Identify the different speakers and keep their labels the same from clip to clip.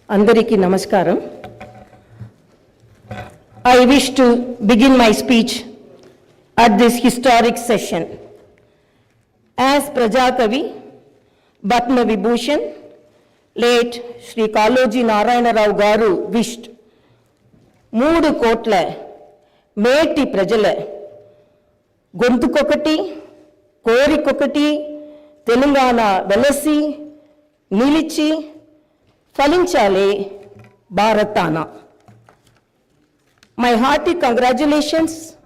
Speaker 1: Andariki Namaskaram. I wish to begin my speech at this historic session. As Prajakavi, Batma Vibhushan, late Sri Kaloji Narayana Rao Garu wished, Moodu Kotla, Meti Prajala, Gontukokati, Korikokati, Telangana Velasi, Nilichi, Falinchale, Bharatana. My hearty congratulations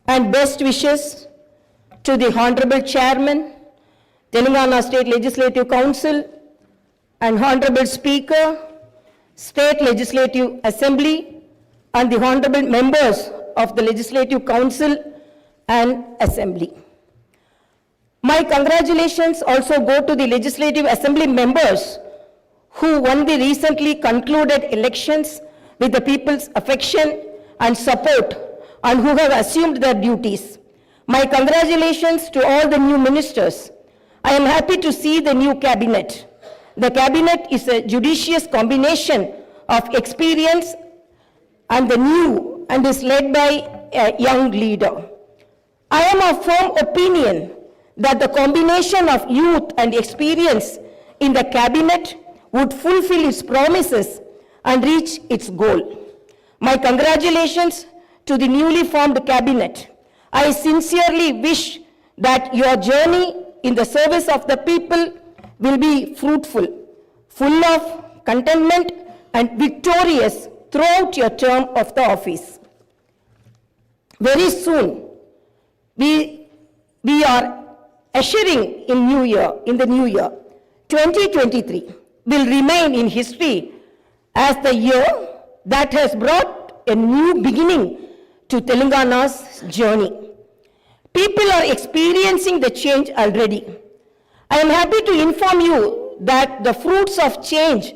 Speaker 1: and best wishes to the Honorable Chairman, Telangana State Legislative Council, and Honorable Speaker, State Legislative Assembly, and the Honorable Members of the Legislative Council and Assembly. My congratulations also go to the Legislative Assembly members who won the recently concluded elections with the people's affection and support and who have assumed their duties. My congratulations to all the new ministers. I am happy to see the new cabinet. The cabinet is a judicious combination of experience and the new and is led by a young leader. I am of firm opinion that the combination of youth and experience in the cabinet would fulfill its promises and reach its goal. My congratulations to the newly formed cabinet. I sincerely wish that your journey in the service of the people will be fruitful, full of contentment and victorious throughout your term of the office. Very soon, we are ushering in the new year. 2023 will remain in history as the year that has brought a new beginning to Telangana's journey. People are experiencing the change already. I am happy to inform you that the fruits of change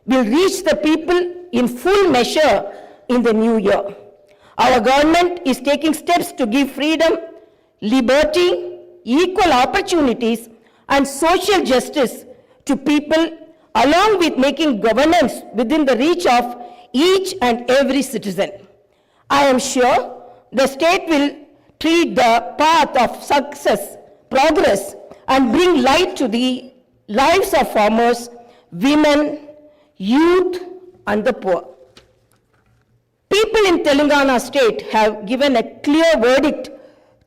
Speaker 1: will reach the people in full measure in the new year. Our government is taking steps to give freedom, liberty, equal opportunities, and social justice to people, along with making governance within the reach of each and every citizen. I am sure the state will tread the path of success, progress, and bring light to the lives of farmers, women, youth, and the poor. People in Telangana state have given a clear verdict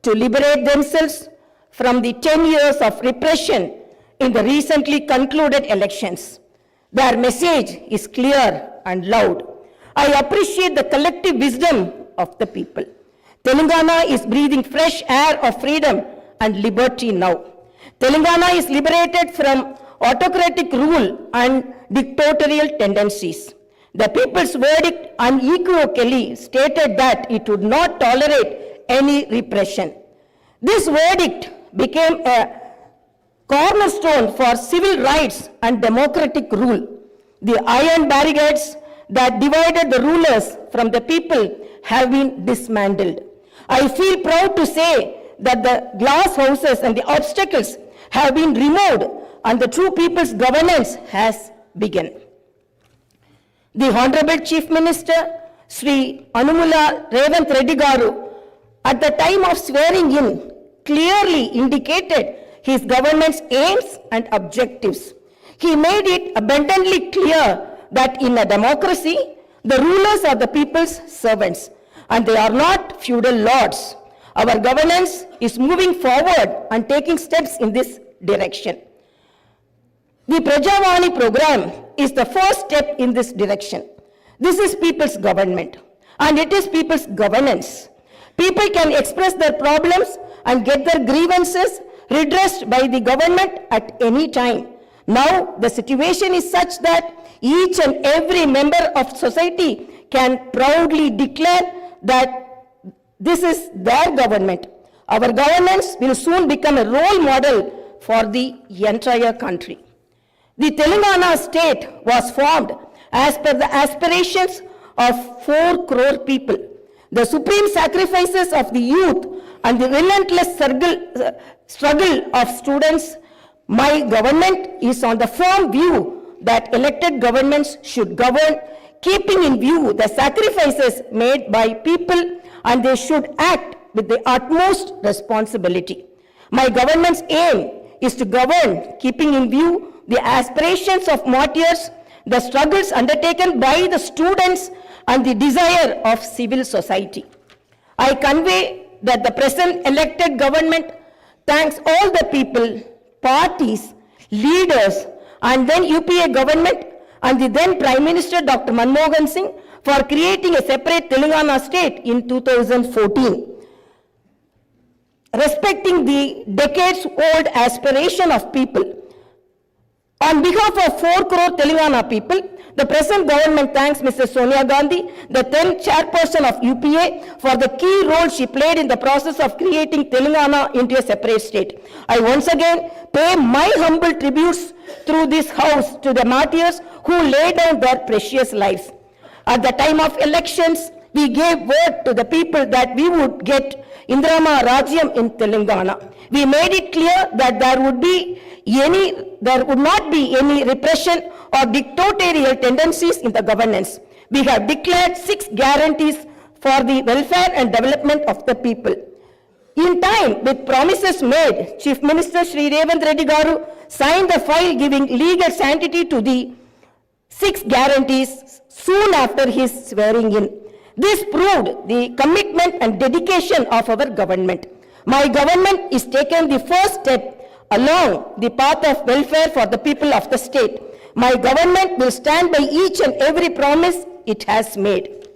Speaker 1: to liberate themselves from the 10 years of repression in the recently concluded elections. Their message is clear and loud. I appreciate the collective wisdom of the people. Telangana is breathing fresh air of freedom and liberty now. Telangana is liberated from autocratic rule and dictatorial tendencies. The people's verdict unequivocally stated that it would not tolerate any repression. This verdict became a cornerstone for civil rights and democratic rule. The iron barricades that divided the rulers from the people have been dismantled. I feel proud to say that the glass houses and the obstacles have been removed and the true people's governance has begun. The Honorable Chief Minister, Sri Anumula Revanth Reddy Garu, at the time of swearing in, clearly indicated his government's aims and objectives. He made it abundantly clear that in a democracy, the rulers are the people's servants and they are not feudal lords. Our governance is moving forward and taking steps in this direction. The Prajavani program is the first step in this direction. This is people's government and it is people's governance. People can express their problems and get their grievances redressed by the government at any time. Now the situation is such that each and every member of society can proudly declare that this is their government. Our governance will soon become a role model for the entire country. The Telangana state was formed as per the aspirations of 4 crore people. The supreme sacrifices of the youth and the relentless struggle of students, my government is on the firm view that elected governments should govern keeping in view the sacrifices made by people, and they should act with the utmost responsibility. My government's aim is to govern keeping in view the aspirations of martyrs, the struggles undertaken by the students, and the desire of civil society. I convey that the present elected government thanks all the people, parties, leaders, and then UPA government and the then Prime Minister Dr. Manmohan Singh for creating a separate Telangana state in 2014. Respecting the decades-old aspiration of people, on behalf of 4 crore Telangana people, the present government thanks Mrs. Sonia Gandhi, the then chairperson of UPA, for the key role she played in the process of creating Telangana into a separate state. I once again pay my humble tributes through this house to the martyrs who laid down their precious lives. At the time of elections, we gave word to the people that we would get Indrama Rajyam in Telangana. We made it clear that there would not be any repression or dictatorial tendencies in the governance. We have declared 6 guarantees for the welfare and development of the people. In time, with promises made, Chief Minister Shri Revanth Reddy Garu signed the file giving legal sanctity to the 6 guarantees soon after his swearing in. This proved the commitment and dedication of our government. My government is taking the first step along the path of welfare for the people of the state. My government will stand by each and every promise it has made.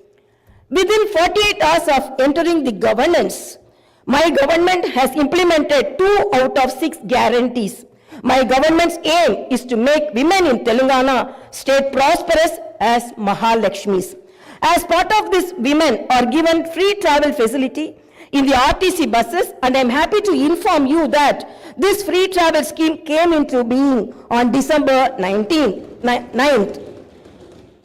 Speaker 1: Within 48 hours of entering the governance, my government has implemented 2 out of 6 guarantees. My government's aim is to make women in Telangana state prosperous as Mahalakshmis. As part of this, women are given free travel facility in the RTC buses, and I am happy to inform you that this free travel scheme came into being on December 9th.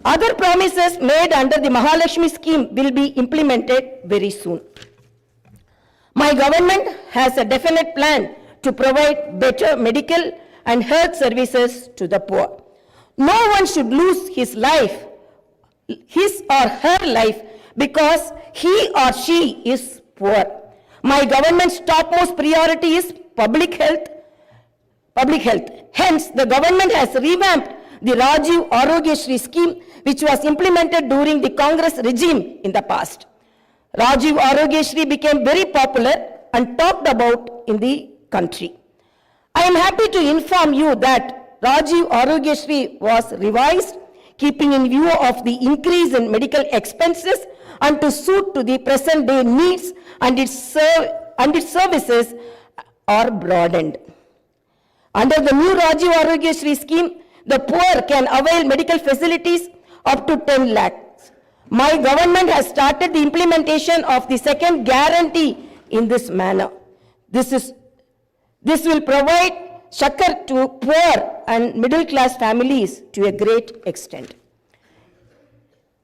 Speaker 1: Other promises made under the Mahalakshmi scheme will be implemented very soon. My government has a definite plan to provide better medical and health services to the poor. No one should lose his or her life because he or she is poor. My government's topmost priority is public health. Hence, the government has revamped the Rajiv Arogya scheme, which was implemented during the Congress regime in the past. Rajiv Arogya became very popular and talked about in the country. I am happy to inform you that Rajiv Arogya was revised, keeping in view of the increase in medical expenses and to suit to the present day needs, and its services are broadened. Under the new Rajiv Arogya scheme, the poor can avail medical facilities up to 10 lakhs. My government has started the implementation of the second guarantee in this manner. This will provide succor to poor and middle class families to a great extent.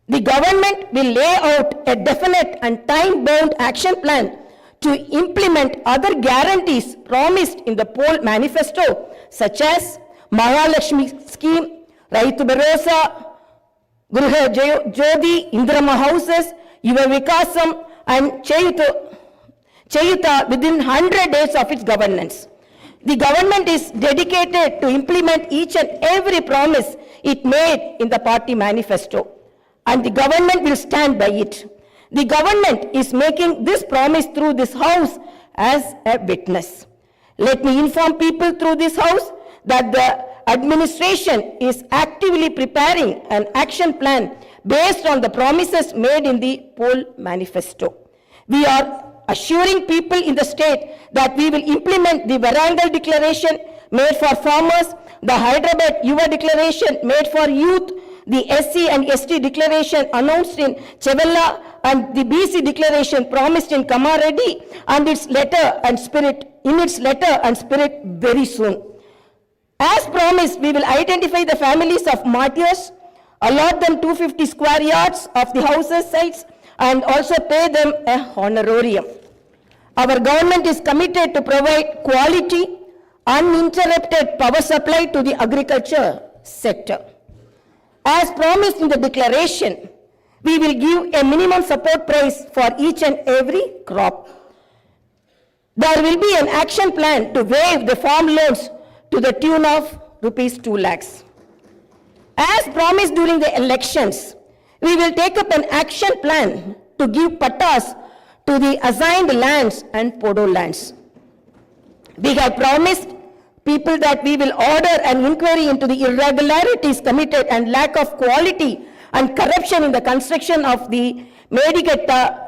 Speaker 1: The government will lay out a definite and time-bound action plan to implement other guarantees promised in the poll manifesto, such as Mahalakshmi scheme, Raitu Bharosa, Griha Jyoti, Indrama houses, Yuva Vikasam, and Chayuta within 100 days of its governance. The government is dedicated to implement each and every promise it made in the party manifesto, and the government will stand by it. The government is making this promise through this house as a witness. Let me inform people through this house that the administration is actively preparing an action plan based on the promises made in the poll manifesto. We are assuring people in the state that we will implement the Varangal declaration made for farmers, the Hyderabad Yuva declaration made for youth, the SC and ST declaration announced in Chevella, and the BC declaration promised in Kamareddy, and its letter and spirit very soon. As promised, we will identify the families of martyrs, allot them 250 square yards of the houses sites, and also pay them a honorarium. Our government is committed to provide quality, uninterrupted power supply to the agriculture sector. As promised in the declaration, we will give a minimum support price for each and every crop. There will be an action plan to waive the farm loans to the tune of rupees 2 lakhs. As promised during the elections, we will take up an action plan to give pattas to the assigned lands and podo lands. We have promised people that we will order an inquiry into the irregularities committed and lack of quality and corruption in the construction of the Medigatta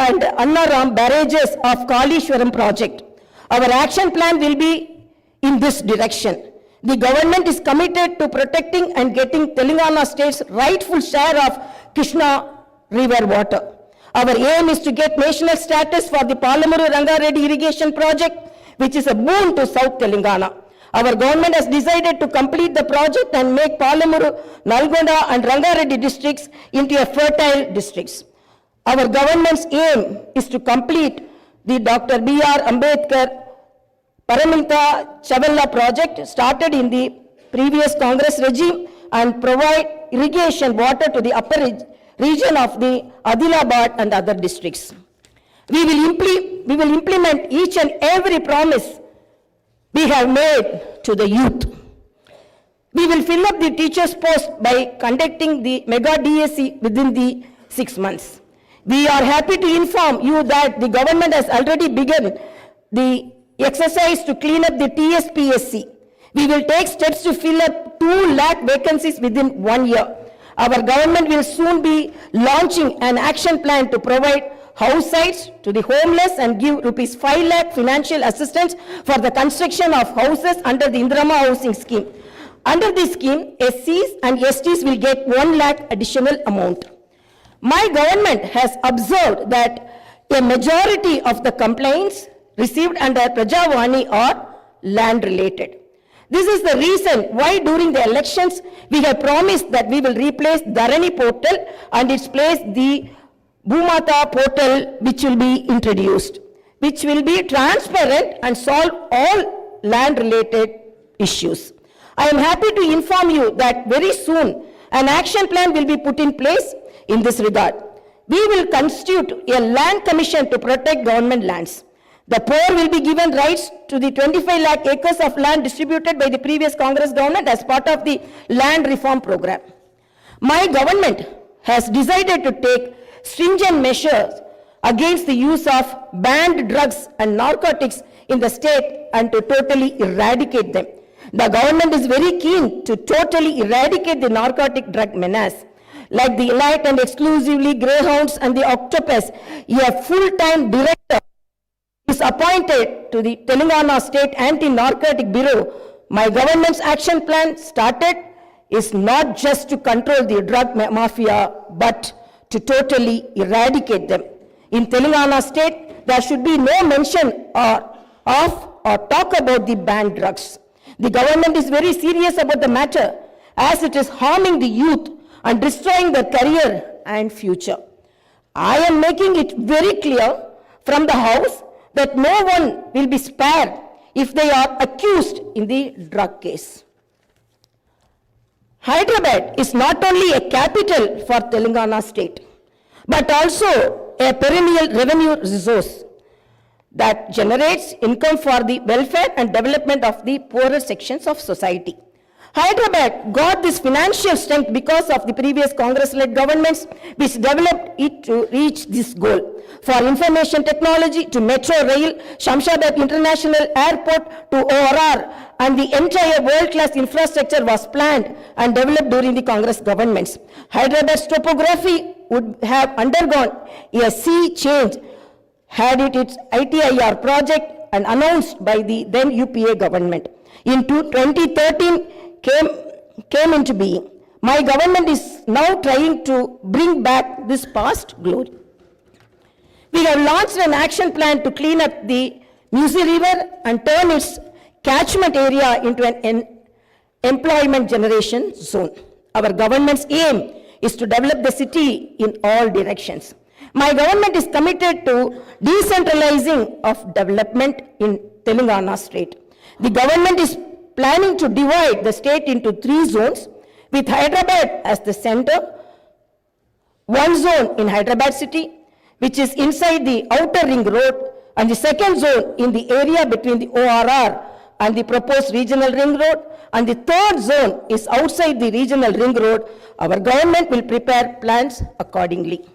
Speaker 1: and Annaram barrages of Kalishwaram project. Our action plan will be in this direction. The government is committed to protecting and getting Telangana state's rightful share of Krishna river water. Our aim is to get national status for the Palamuru Rangareddy irrigation project, which is a boon to South Telangana. Our government has decided to complete the project and make Palamuru, Nalgonda and Rangareddy districts into a fertile districts. Our government's aim is to complete the Dr. B.R. Ambedkar Paramita Chavalla project started in the previous Congress regime and provide irrigation water to the upper region of the Adilabad and other districts. We will implement each and every promise we have made to the youth. We will fill up the teachers' post by conducting the mega DSC within the 6 months. We are happy to inform you that the government has already begun the exercise to clean up the TSPSC. We will take steps to fill up 2 lakh vacancies within 1 year. Our government will soon be launching an action plan to provide house sites to the homeless and give rupees 5 lakh financial assistance for the construction of houses under the Indirama housing scheme. Under this scheme, SCs and STs will get 1 lakh additional amount. My government has observed that a majority of the complaints received under Prajavani are land related. This is the reason why during the elections we have promised that we will replace Dharani portal and its place the Bhumata portal, which will be introduced, which will be transparent and solve all land related issues. I am happy to inform you that very soon an action plan will be put in place in this regard. We will constitute a land commission to protect government lands. The poor will be given rights to the 25 lakh acres of land distributed by the previous Congress government as part of the land reform program. My government has decided to take stringent measures against the use of banned drugs and narcotics in the state and to totally eradicate them. The government is very keen to totally eradicate the narcotic drug menace. Like the elite and exclusively greyhounds and the octopus, a full-time director is appointed to the Telangana State Anti-Narcotic Bureau. My government's action plan started is not just to control the drug mafia, but to totally eradicate them. In Telangana State, there should be no mention of or talk about the banned drugs. The government is very serious about the matter as it is harming the youth and destroying their career and future. I am making it very clear from the House that no one will be spared if they are accused in the drug case. Hyderabad is not only a capital for Telangana state, but also a perennial revenue resource that generates income for the welfare and development of the poorer sections of society. Hyderabad got this financial strength because of the previous Congress-led governments which developed it to reach this goal. For information technology to Metro Rail, Shamshabad International Airport to ORR, and the entire world-class infrastructure was planned and developed during the Congress governments. Hyderabad's topography would have undergone a sea change had it its ITIR project and announced by the then UPA government. In 2013, came into being. My government is now trying to bring back this past glory. We have launched an action plan to clean up the Musi River and turn its catchment area into an employment generation zone. Our government's aim is to develop the city in all directions. My government is committed to decentralizing of development in Telangana state. The government is planning to divide the state into 3 zones, with Hyderabad as the center. One zone in Hyderabad city, which is inside the outer ring road, and the second zone in the area between the ORR and the proposed regional ring road, and the third zone is outside the regional ring road. Our government will prepare plans accordingly.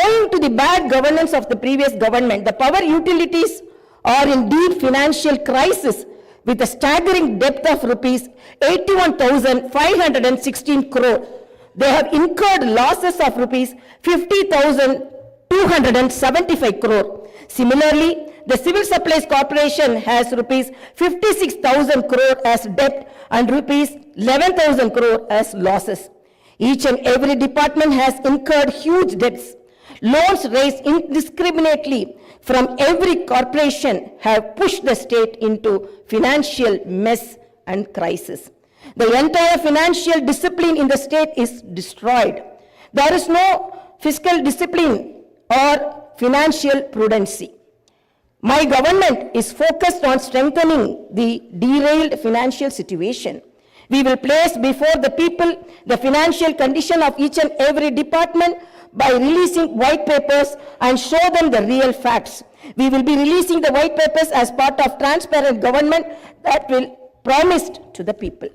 Speaker 1: Owing to the bad governance of the previous government, the power utilities are in deep financial crisis with a staggering debt of rupees 81,516 crore. They have incurred losses of rupees 50,275 crore. Similarly, the Civil Supplies Corporation has rupees 56,000 crore as debt and rupees 11,000 crore as losses. Each and every department has incurred huge debts. Loans raised indiscriminately from every corporation have pushed the state into financial mess and crisis. The entire financial discipline in the state is destroyed. There is no fiscal discipline or financial prudency. My government is focused on strengthening the derailed financial situation. We will place before the people the financial condition of each and every department by releasing white papers and show them the real facts. We will be releasing the white papers as part of transparent government that will promised to the people.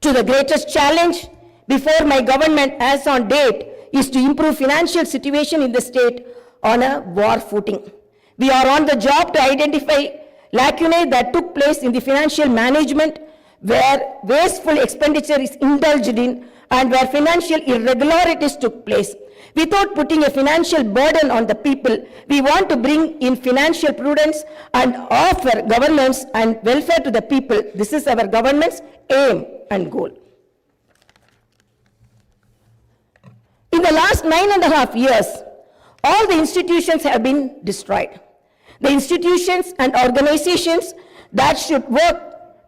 Speaker 1: To the greatest challenge before my government as on date is to improve financial situation in the state on a war footing. We are on the job to identify lacunae that took place in the financial management, where wasteful expenditure is indulged in and where financial irregularities took place. Without putting a financial burden on the people, we want to bring in financial prudence and offer governance and welfare to the people. This is our government's aim and goal. In the last 9.5 years, all the institutions have been destroyed. The institutions and organizations that should work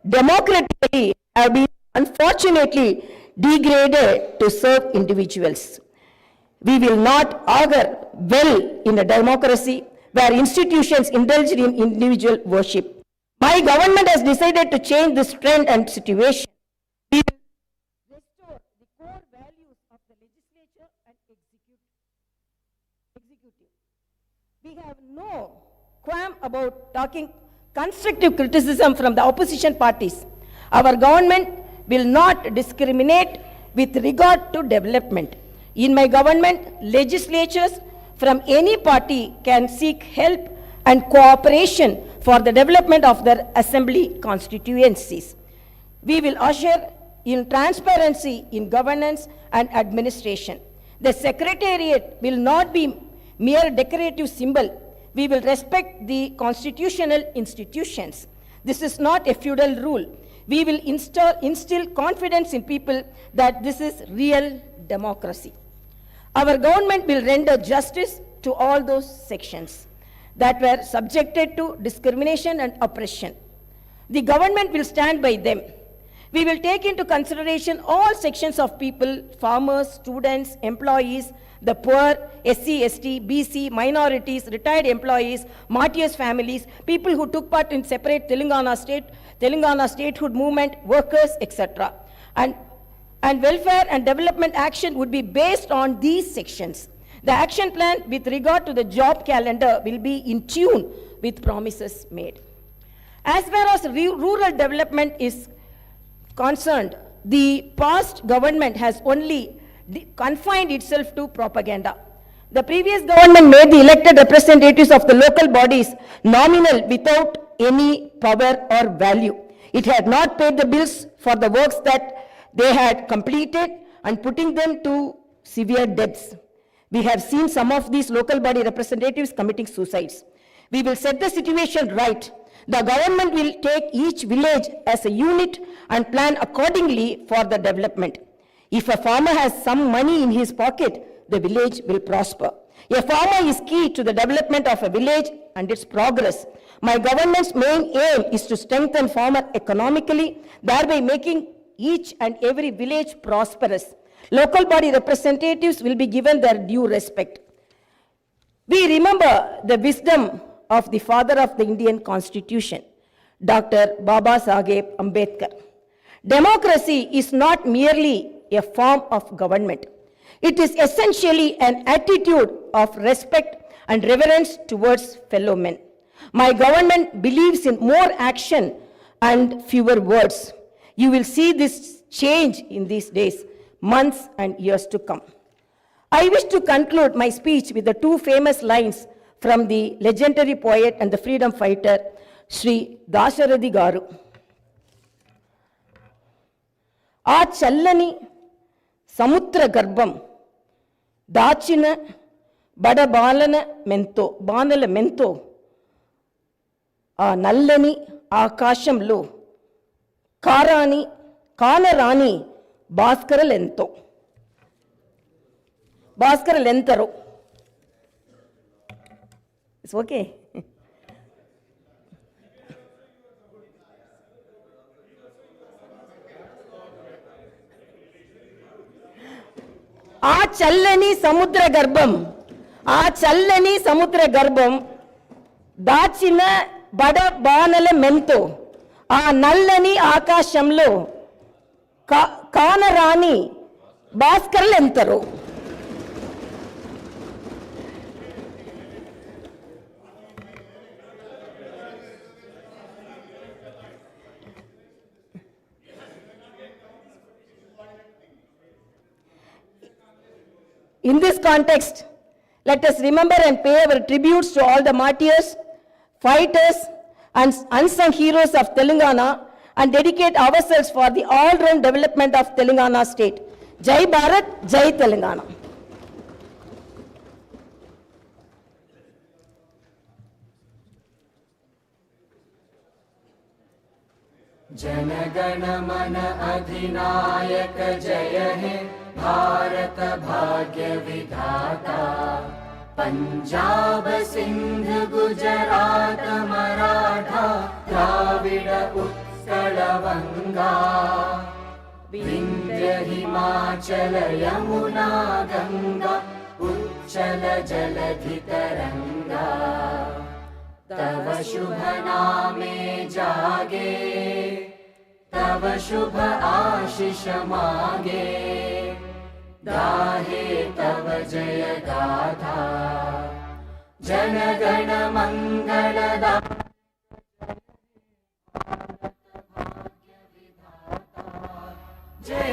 Speaker 1: democratically have been unfortunately degraded to serve individuals. We will not augur well in a democracy where institutions indulge in individual worship. My government has decided to change this trend and situation. We will restore the core values of the legislature and executive. We have no qualm about talking constructive criticism from the opposition parties. Our government will not discriminate with regard to development. In my government, legislatures from any party can seek help and cooperation for the development of their assembly constituencies. We will usher in transparency in governance and administration. The secretariat will not be mere decorative symbol. We will respect the constitutional institutions. This is not a feudal rule. We will instill confidence in people that this is real democracy. Our government will render justice to all those sections that were subjected to discrimination and oppression. The government will stand by them. We will take into consideration all sections of people, farmers, students, employees, the poor, SC, ST, BC, minorities, retired employees, martyrs' families, people who took part in separate Telangana statehood movement, workers, etc. And welfare and development action would be based on these sections. The action plan with regard to the job calendar will be in tune with promises made. As far as rural development is concerned, the past government has only confined itself to propaganda. The previous government made the elected representatives of the local bodies nominal without any power or value. It had not paid the bills for the works that they had completed and putting them to severe debts. We have seen some of these local body representatives committing suicides. We will set the situation right. The government will take each village as a unit and plan accordingly for the development. If a farmer has some money in his pocket, the village will prosper. A farmer is key to the development of a village and its progress. My government's main aim is to strengthen farmer economically, thereby making each and every village prosperous. Local body representatives will be given their due respect. We remember the wisdom of the father of the Indian Constitution. Dr. Baba Saheb Ambedkar. Democracy is not merely a form of government. It is essentially an attitude of respect and reverence towards fellow men. My government believes in more action and fewer words. You will see this change in these days, months and years to come. I wish to conclude my speech with the two famous lines from the legendary poet and the freedom fighter, Sri Dasharathy Garu. ఆ చల్లని సముద్ర గర్భం దాచిన బడబాలన మెంతో బాణల మెంతో ఆ నల్లని ఆకాశంలో కానరాని భాస్కరలెంతరో it's okay. ఆ చల్లని సముద్ర గర్భం దాచిన బడబానల మెంతో ఆ నల్లని ఆకాశంలో కానరాని భాస్కరులెంతరో. In this context, let us remember and pay our tributes to all the martyrs, fighters, and unsung heroes of Telangana and dedicate ourselves for the all-round development of Telangana state. Jai Bharat, Jai Telangana.
Speaker 2: जनगण मन अधिनायक जय हे भारत भाग्य विधाता। पंजाब सिंध गुजरात मराठा द्राविड उत्कल वंगा। विंध्य हिमाचल यमुना गंगा उच्चल जलधि तरंगा। तव शुभ नामे जागे तव शुभ आशीष मागे। गाहे तव जय गाथा जन गण मंगलदा। जय